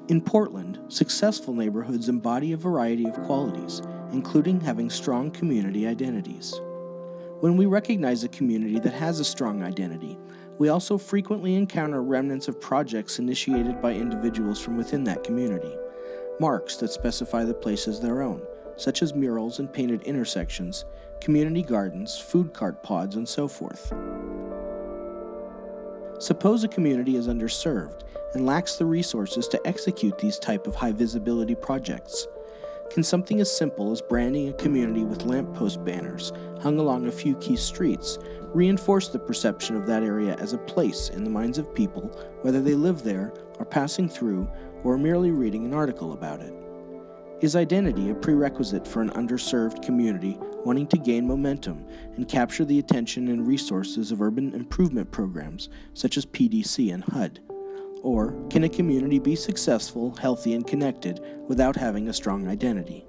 In Portland, successful neighborhoods embody a variety of qualities, including having strong community identities. When we recognize a community that has a strong identity, we also frequently encounter remnants of projects initiated by individuals from within that community, marks that specify the place as their own, such as murals and painted intersections, community gardens, food cart pods, and so forth. Suppose a community is underserved and lacks the resources to execute these type of high-visibility projects. Can something as simple as branding a community with lamppost banners hung along a few key streets reinforce the perception of that area as a place in the minds of people, whether they live there, are passing through, or merely reading an article about it? Is identity a prerequisite for an underserved community wanting to gain momentum and capture the attention and resources of urban improvement programs such as PDC and HUD? Or can a community be successful, healthy, and connected without having a strong identity?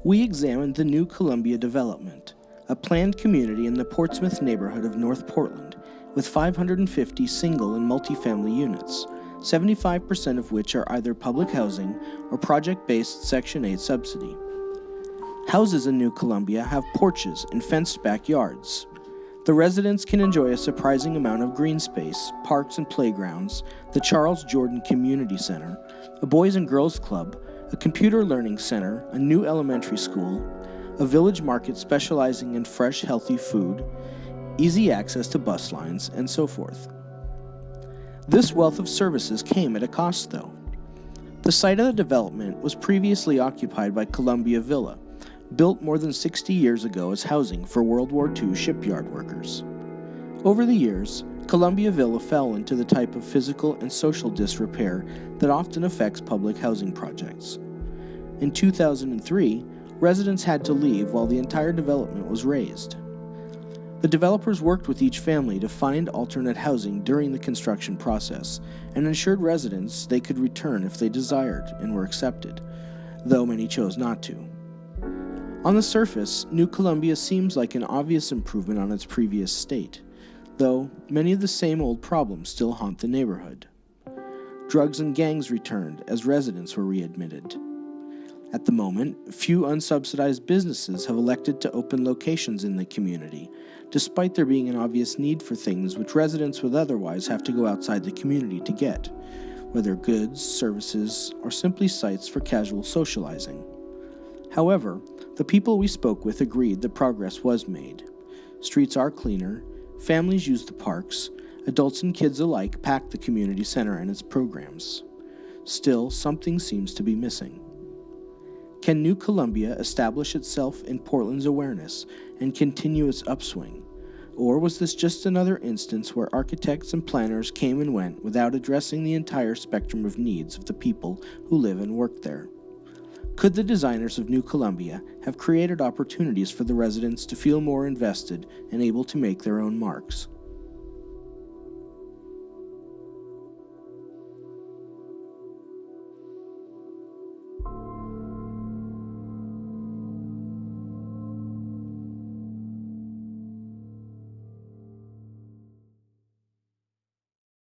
We examined the New Columbia development, a planned community in the Portsmouth neighborhood of North Portland, with 550 single and multifamily units, 75% of which are either public housing or project-based Section 8 subsidy. Houses in New Columbia have porches and fenced backyards. The residents can enjoy a surprising amount of green space, parks and playgrounds, the Charles Jordan Community Center, a Boys and Girls Club, a computer learning center, a new elementary school, a village market specializing in fresh, healthy food, easy access to bus lines, and so forth. This wealth of services came at a cost, though. The site of the development was previously occupied by Columbia Villa, built more than 60 years ago as housing for World War II shipyard workers. Over the years, Columbia Villa fell into the type of physical and social disrepair that often affects public housing projects. In 2003, residents had to leave while the entire development was razed. The developers worked with each family to find alternate housing during the construction process and ensured residents they could return if they desired and were accepted, though many chose not to. On the surface, New Columbia seems like an obvious improvement on its previous state, though many of the same old problems still haunt the neighborhood. Drugs and gangs returned as residents were readmitted. At the moment, few unsubsidized businesses have elected to open locations in the community, despite there being an obvious need for things which residents would otherwise have to go outside the community to get, whether goods, services, or simply sites for casual socializing. However, the people we spoke with agreed that progress was made. Streets are cleaner, families use the parks, adults and kids alike pack the community center and its programs. Still, something seems to be missing. Can New Columbia establish itself in Portland's awareness and continue its upswing? Or was this just another instance where architects and planners came and went without addressing the entire spectrum of needs of the people who live and work there? Could the designers of New Columbia have created opportunities for the residents to feel more invested and able to make their own marks?